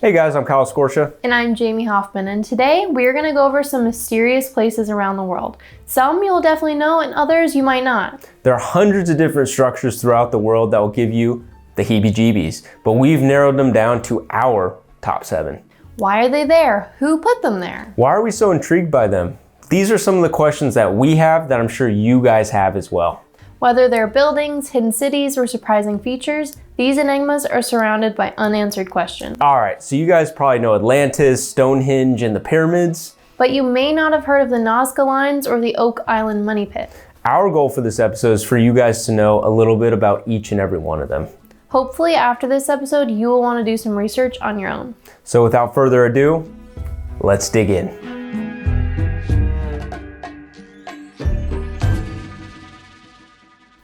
Hey guys, I'm Kyle Scortia. And I'm Jamie Hoffman, and today we're going to go over some mysterious places around the world. Some you'll definitely know, and others you might not. There are hundreds of different structures throughout the world that will give you the heebie-jeebies, but we've narrowed them down to our top 7. Why are they there? Who put them there? Why are we so intrigued by them? These are some of the questions that we have that I'm sure you guys have as well. Whether they're buildings, hidden cities, or surprising features, these enigmas are surrounded by unanswered questions. Alright, so you guys probably know Atlantis, Stonehenge, and the pyramids. But you may not have heard of the Nazca Lines or the Oak Island Money Pit. Our goal for this episode is for you guys to know a little bit about each and every one of them. Hopefully after this episode, you will want to do some research on your own. So without further ado, let's dig in.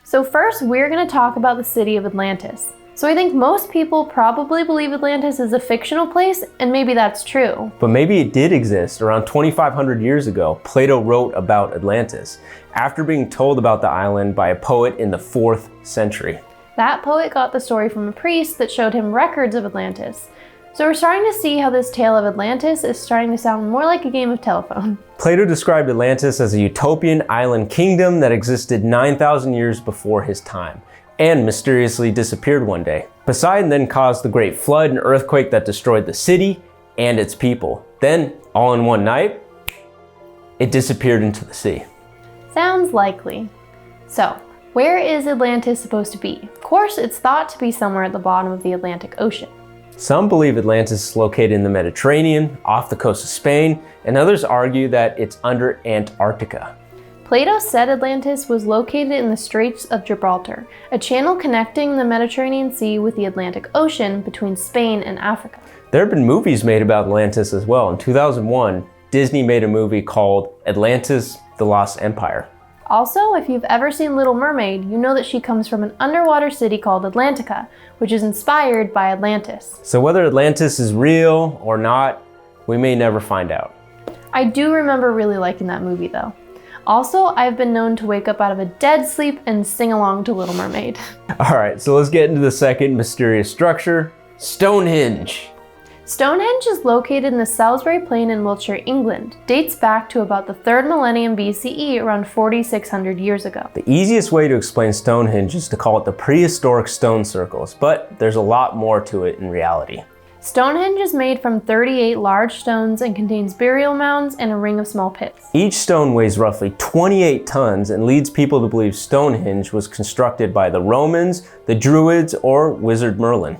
So first, we're going to talk about the city of Atlantis. So I think most people probably believe Atlantis is a fictional place, and maybe that's true. But maybe it did exist. Around 2,500 years ago, Plato wrote about Atlantis after being told about the island by a poet in the 4th century. That poet got the story from a priest that showed him records of Atlantis. So we're starting to see how this tale of Atlantis is starting to sound more like a game of telephone. Plato described Atlantis as a utopian island kingdom that existed 9,000 years before his time and mysteriously disappeared one day. Poseidon then caused the great flood and earthquake that destroyed the city and its people. Then, all in one night, it disappeared into the sea. Sounds likely. So, where is Atlantis supposed to be? Of course, it's thought to be somewhere at the bottom of the Atlantic Ocean. Some believe Atlantis is located in the Mediterranean, off the coast of Spain, and others argue that it's under Antarctica. Plato said Atlantis was located in the Straits of Gibraltar, a channel connecting the Mediterranean Sea with the Atlantic Ocean between Spain and Africa. There have been movies made about Atlantis as well. In 2001, Disney made a movie called Atlantis: The Lost Empire. Also, if you've ever seen Little Mermaid, you know that she comes from an underwater city called Atlantica, which is inspired by Atlantis. So whether Atlantis is real or not, we may never find out. I do remember really liking that movie though. Also, I've been known to wake up out of a dead sleep and sing along to Little Mermaid. Alright, so let's get into the second mysterious structure, Stonehenge. Stonehenge is located in the Salisbury Plain in Wiltshire, England. Dates back to about the 3rd millennium BCE, around 4,600 years ago. The easiest way to explain Stonehenge is to call it the prehistoric stone circles, but there's a lot more to it in reality. Stonehenge is made from 38 large stones and contains burial mounds and a ring of small pits. Each stone weighs roughly 28 tons and leads people to believe Stonehenge was constructed by the Romans, the Druids, or Wizard Merlin.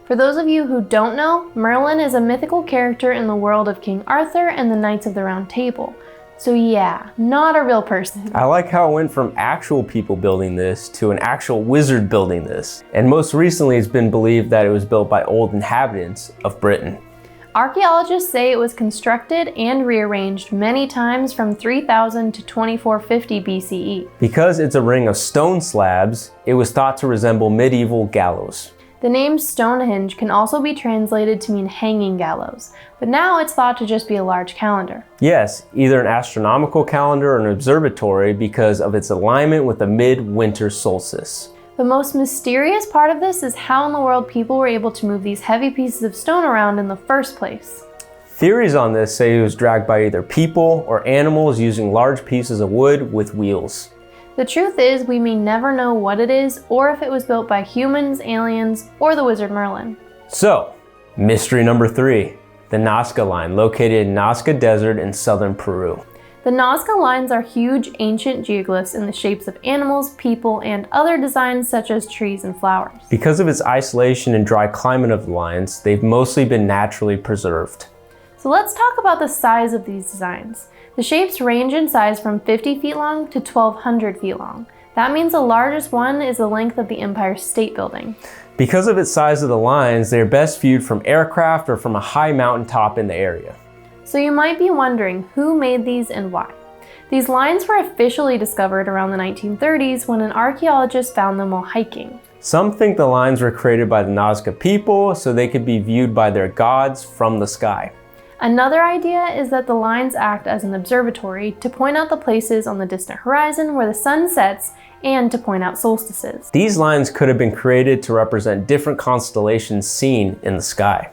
For those of you who don't know, Merlin is a mythical character in the world of King Arthur and the Knights of the Round Table. So yeah, not a real person. I like how it went from actual people building this to an actual wizard building this. And most recently it's been believed that it was built by old inhabitants of Britain. Archaeologists say it was constructed and rearranged many times from 3000 to 2450 BCE. Because it's a ring of stone slabs, it was thought to resemble medieval gallows. The name Stonehenge can also be translated to mean hanging gallows, but now it's thought to just be a large calendar. Yes, either an astronomical calendar or an observatory because of its alignment with the midwinter solstice. The most mysterious part of this is how in the world people were able to move these heavy pieces of stone around in the first place. Theories on this say it was dragged by either people or animals using large pieces of wood with wheels. The truth is, we may never know what it is or if it was built by humans, aliens, or the Wizard Merlin. So, mystery number 3, the Nazca Line, located in Nazca Desert in southern Peru. The Nazca Lines are huge ancient geoglyphs in the shapes of animals, people, and other designs such as trees and flowers. Because of its isolation and dry climate of the lines, they've mostly been naturally preserved. So let's talk about the size of these designs. The shapes range in size from 50 feet long to 1,200 feet long. That means the largest one is the length of the Empire State Building. Because of its size of the lines, they are best viewed from aircraft or from a high mountaintop in the area. So you might be wondering who made these and why. These lines were officially discovered around the 1930s when an archaeologist found them while hiking. Some think the lines were created by the Nazca people so they could be viewed by their gods from the sky. Another idea is that the lines act as an observatory to point out the places on the distant horizon where the sun sets and to point out solstices. These lines could have been created to represent different constellations seen in the sky.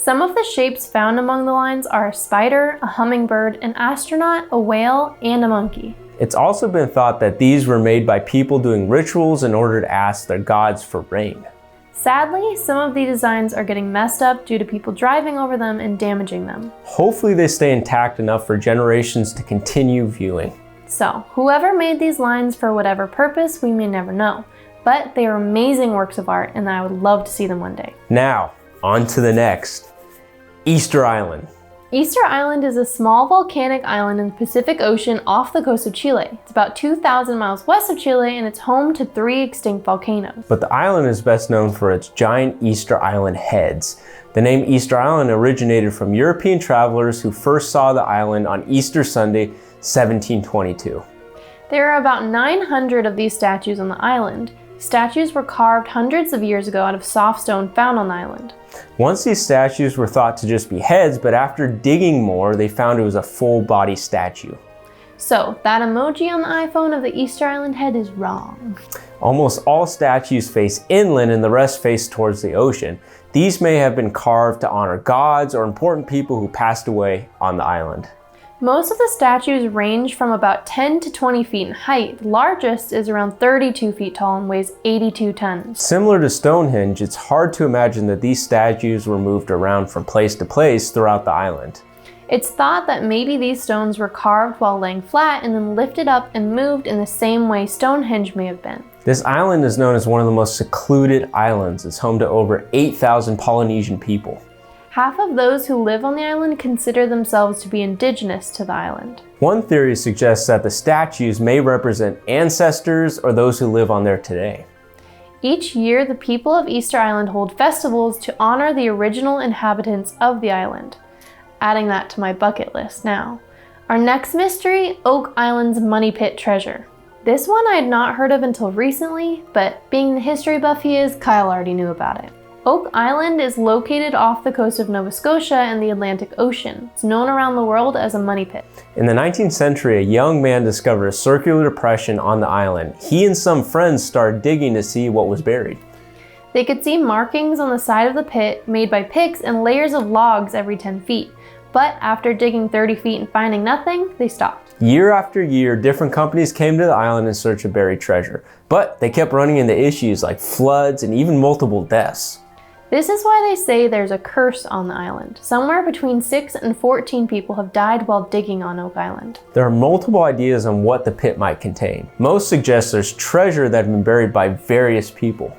Some of the shapes found among the lines are a spider, a hummingbird, an astronaut, a whale, and a monkey. It's also been thought that these were made by people doing rituals in order to ask their gods for rain. Sadly, some of the designs are getting messed up due to people driving over them and damaging them. Hopefully they stay intact enough for generations to continue viewing. So, whoever made these lines for whatever purpose, we may never know. But they are amazing works of art, and I would love to see them one day. Now, on to the next. Easter Island. Easter Island is a small volcanic island in the Pacific Ocean off the coast of Chile. It's about 2,000 miles west of Chile, and it's home to 3 extinct volcanoes. But the island is best known for its giant Easter Island heads. The name Easter Island originated from European travelers who first saw the island on Easter Sunday, 1722. There are about 900 of these statues on the island. Statues were carved hundreds of years ago out of soft stone found on the island. Once these statues were thought to just be heads, but after digging more, they found it was a full body statue. So, that emoji on the iPhone of the Easter Island head is wrong. Almost all statues face inland and the rest face towards the ocean. These may have been carved to honor gods or important people who passed away on the island. Most of the statues range from about 10 to 20 feet in height. The largest is around 32 feet tall and weighs 82 tons. Similar to Stonehenge, it's hard to imagine that these statues were moved around from place to place throughout the island. It's thought that maybe these stones were carved while laying flat and then lifted up and moved in the same way Stonehenge may have been. This island is known as one of the most secluded islands. It's home to over 8,000 Polynesian people. Half of those who live on the island consider themselves to be indigenous to the island. One theory suggests that the statues may represent ancestors or those who live on there today. Each year, the people of Easter Island hold festivals to honor the original inhabitants of the island. Adding that to my bucket list now. Our next mystery, Oak Island's Money Pit treasure. This one I had not heard of until recently, but being the history buff he is, Kyle already knew about it. Oak Island is located off the coast of Nova Scotia in the Atlantic Ocean. It's known around the world as a money pit. In the 19th century, a young man discovered a circular depression on the island. He and some friends started digging to see what was buried. They could see markings on the side of the pit made by picks and layers of logs every 10 feet. But after digging 30 feet and finding nothing, they stopped. Year after year, different companies came to the island in search of buried treasure. But they kept running into issues like floods and even multiple deaths. This is why they say there's a curse on the island. Somewhere between 6 and 14 people have died while digging on Oak Island. There are multiple ideas on what the pit might contain. Most suggest there's treasure that had been buried by various people.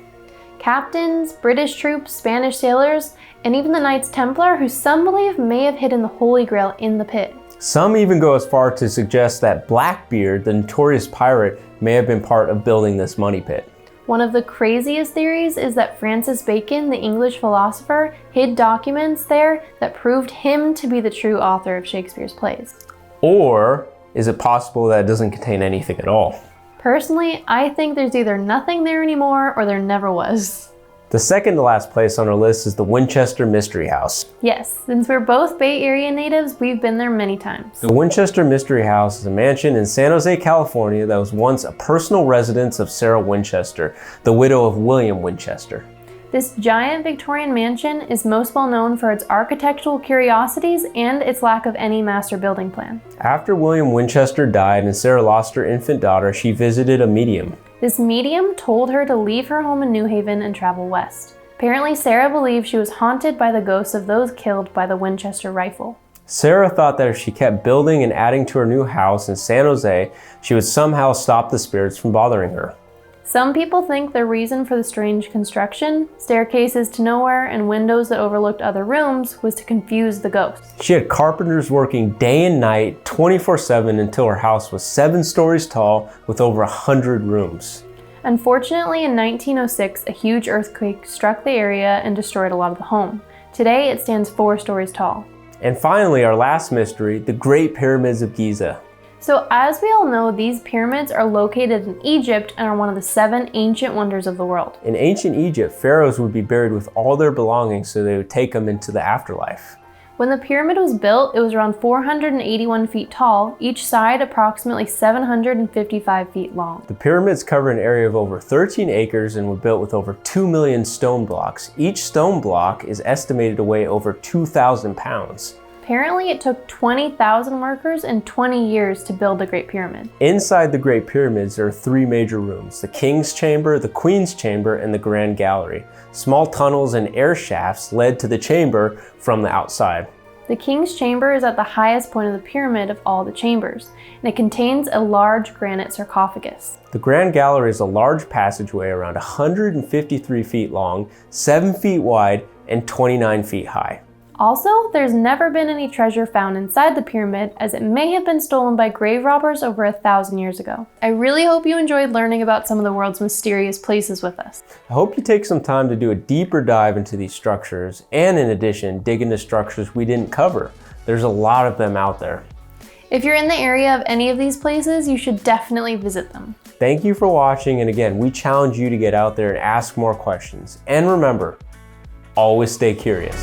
Captains, British troops, Spanish sailors, and even the Knights Templar, who some believe may have hidden the Holy Grail in the pit. Some even go as far to suggest that Blackbeard, the notorious pirate, may have been part of building this money pit. One of the craziest theories is that Francis Bacon, the English philosopher, hid documents there that proved him to be the true author of Shakespeare's plays. Or is it possible that it doesn't contain anything at all? Personally, I think there's either nothing there anymore or there never was. The second to last place on our list is the Winchester Mystery House. Yes, since we're both Bay Area natives, we've been there many times. The Winchester Mystery House is a mansion in San Jose, California that was once a personal residence of Sarah Winchester, the widow of William Winchester. This giant Victorian mansion is most well known for its architectural curiosities and its lack of any master building plan. After William Winchester died and Sarah lost her infant daughter, she visited a medium. This medium told her to leave her home in New Haven and travel west. Apparently, Sarah believed she was haunted by the ghosts of those killed by the Winchester rifle. Sarah thought that if she kept building and adding to her new house in San Jose, she would somehow stop the spirits from bothering her. Some people think the reason for the strange construction, staircases to nowhere and windows that overlooked other rooms, was to confuse the ghosts. She had carpenters working day and night, 24/7, until her house was 7 stories tall with over 100 rooms. Unfortunately, in 1906, a huge earthquake struck the area and destroyed a lot of the home. Today, it stands 4 stories tall. And finally, our last mystery, the Great Pyramids of Giza. So as we all know, these pyramids are located in Egypt and are one of the 7 ancient wonders of the world. In ancient Egypt, pharaohs would be buried with all their belongings so they would take them into the afterlife. When the pyramid was built, it was around 481 feet tall, each side approximately 755 feet long. The pyramids cover an area of over 13 acres and were built with over 2 million stone blocks. Each stone block is estimated to weigh over 2,000 pounds. Apparently, it took 20,000 workers and 20 years to build the Great Pyramid. Inside the Great Pyramids there are 3 major rooms: the King's Chamber, the Queen's Chamber, and the Grand Gallery. Small tunnels and air shafts led to the chamber from the outside. The King's Chamber is at the highest point of the pyramid of all the chambers, and it contains a large granite sarcophagus. The Grand Gallery is a large passageway around 153 feet long, 7 feet wide, and 29 feet high. Also, there's never been any treasure found inside the pyramid, as it may have been stolen by grave robbers over 1,000 years ago. I really hope you enjoyed learning about some of the world's mysterious places with us. I hope you take some time to do a deeper dive into these structures, and in addition, dig into structures we didn't cover. There's a lot of them out there. If you're in the area of any of these places, you should definitely visit them. Thank you for watching, and again, we challenge you to get out there and ask more questions. And remember, always stay curious.